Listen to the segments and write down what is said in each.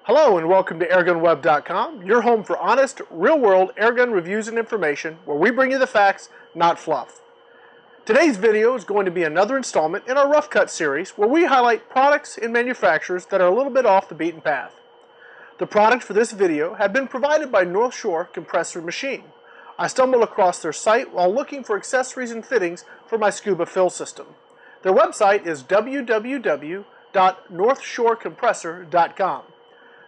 Hello and welcome to AirgunWeb.com, your home for honest, real-world airgun reviews and information where we bring you the facts, not fluff. Today's video is going to be another installment in our Rough Cut series where we highlight products and manufacturers that are a little bit off the beaten path. The products for this video have been provided by North Shore Compressor Machine. I stumbled across their site while looking for accessories and fittings for my Scuba fill system. Their website is www.northshorecompressor.com.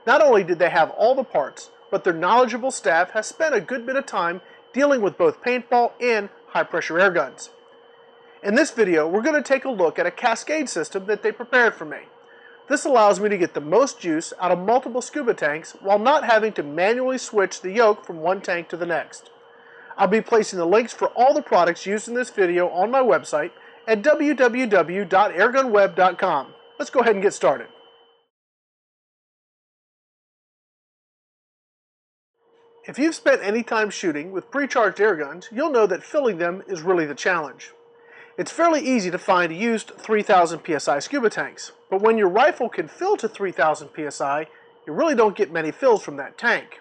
Not only did they have all the parts, but their knowledgeable staff has spent a good bit of time dealing with both paintball and high-pressure air guns. In this video, we're going to take a look at a Cascade system that they prepared for me. This allows me to get the most juice out of multiple scuba tanks while not having to manually switch the yoke from one tank to the next. I'll be placing the links for all the products used in this video on my website at www.airgunweb.com. Let's go ahead and get started. If you've spent any time shooting with pre-charged air guns, you'll know that filling them is really the challenge. It's fairly easy to find used 3000 psi scuba tanks, but when your rifle can fill to 3000 psi, you really don't get many fills from that tank.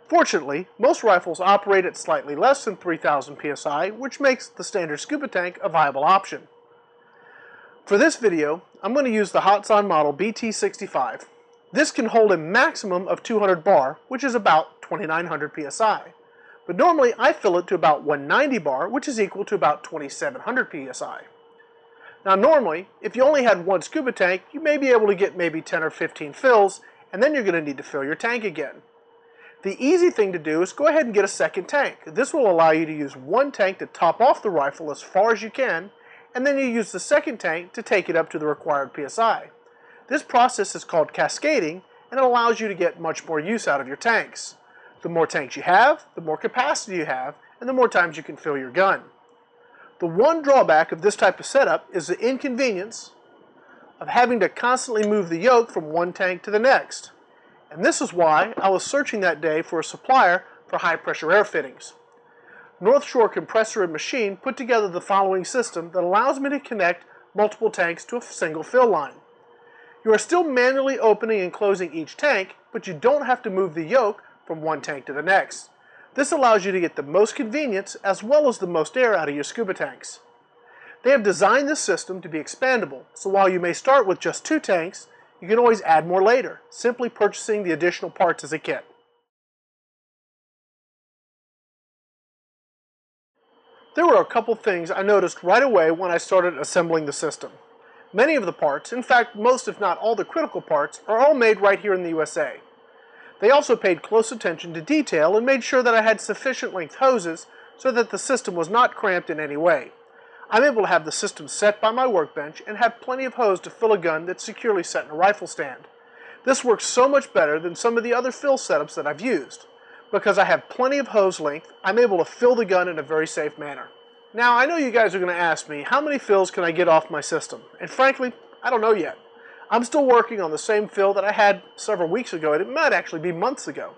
Fortunately, most rifles operate at slightly less than 3000 psi, which makes the standard scuba tank a viable option. For this video, I'm going to use the Hotson model BT65. This can hold a maximum of 200 bar, which is about 2900 psi. But normally I fill it to about 190 bar, which is equal to about 2700 psi. Now normally, if you only had one scuba tank, you may be able to get maybe 10 or 15 fills, and then you're going to need to fill your tank again. The easy thing to do is go ahead and get a second tank. This will allow you to use one tank to top off the rifle as far as you can, and then you use the second tank to take it up to the required psi. This process is called cascading, and it allows you to get much more use out of your tanks. The more tanks you have, the more capacity you have, and the more times you can fill your gun. The one drawback of this type of setup is the inconvenience of having to constantly move the yoke from one tank to the next. And this is why I was searching that day for a supplier for high-pressure air fittings. North Shore Compressor and Machine put together the following system that allows me to connect multiple tanks to a single fill line. You are still manually opening and closing each tank, but you don't have to move the yoke from one tank to the next. This allows you to get the most convenience as well as the most air out of your scuba tanks. They have designed this system to be expandable, so while you may start with just 2 tanks, you can always add more later, simply purchasing the additional parts as a kit. There were a couple things I noticed right away when I started assembling the system. Many of the parts, in fact most if not all the critical parts, are all made right here in the USA. They also paid close attention to detail and made sure that I had sufficient length hoses so that the system was not cramped in any way. I'm able to have the system set by my workbench and have plenty of hose to fill a gun that's securely set in a rifle stand. This works so much better than some of the other fill setups that I've used. Because I have plenty of hose length, I'm able to fill the gun in a very safe manner. Now, I know you guys are going to ask me, how many fills can I get off my system? And frankly, I don't know yet. I'm still working on the same fill that I had several weeks ago, and it might actually be months ago.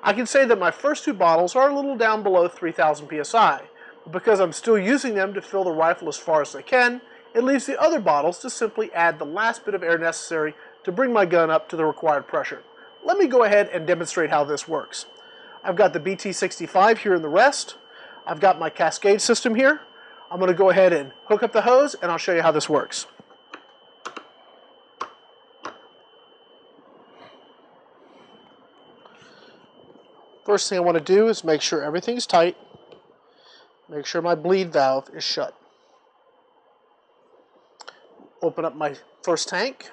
I can say that my first 2 bottles are a little down below 3000 psi, but because I'm still using them to fill the rifle as far as I can, it leaves the other bottles to simply add the last bit of air necessary to bring my gun up to the required pressure. Let me go ahead and demonstrate how this works. I've got the BT65 here in the rest. I've got my Cascade system here. I'm going to go ahead and hook up the hose and I'll show you how this works. First thing I want to do is make sure everything's tight. Make sure my bleed valve is shut. Open up my first tank.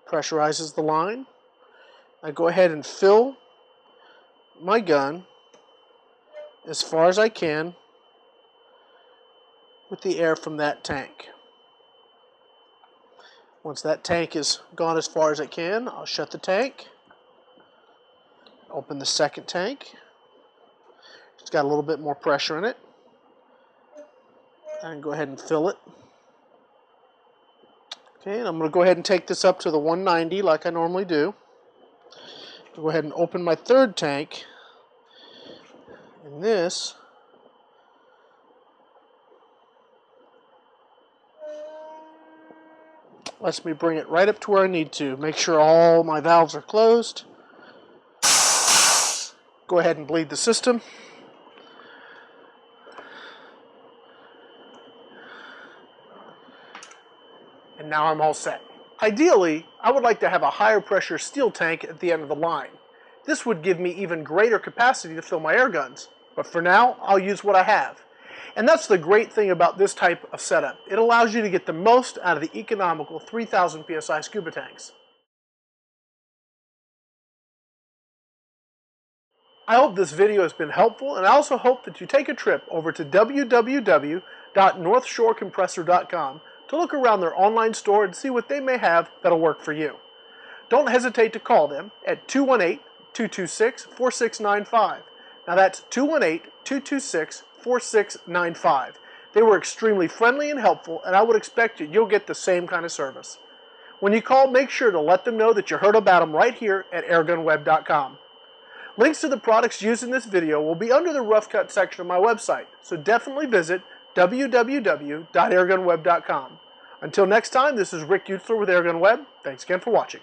Pressurizes the line. I go ahead and fill my gun as far as I can with the air from that tank. Once that tank is gone as far as it can, I'll shut the tank. Open the second tank. It's got a little bit more pressure in it. And go ahead and fill it. Okay, and I'm going to go ahead and take this up to the 190 like I normally do. I'll go ahead and open my third tank. And this lets me bring it right up to where I need to. Make sure all my valves are closed. Go ahead and bleed the system. And now I'm all set. Ideally, I would like to have a higher pressure steel tank at the end of the line. This would give me even greater capacity to fill my air guns. But for now, I'll use what I have. And that's the great thing about this type of setup. It allows you to get the most out of the economical 3,000 PSI scuba tanks. I hope this video has been helpful, and I also hope that you take a trip over to www.northshorecompressor.com to look around their online store and see what they may have that'll work for you. Don't hesitate to call them at 218-226-4695. Now that's 218-226-4695. They were extremely friendly and helpful, and I would expect you'll get the same kind of service. When you call, make sure to let them know that you heard about them right here at AirgunWeb.com. Links to the products used in this video will be under the rough cut section of my website, so definitely visit www.airgunweb.com. Until next time, this is Rick Utzler with AirgunWeb. Thanks again for watching.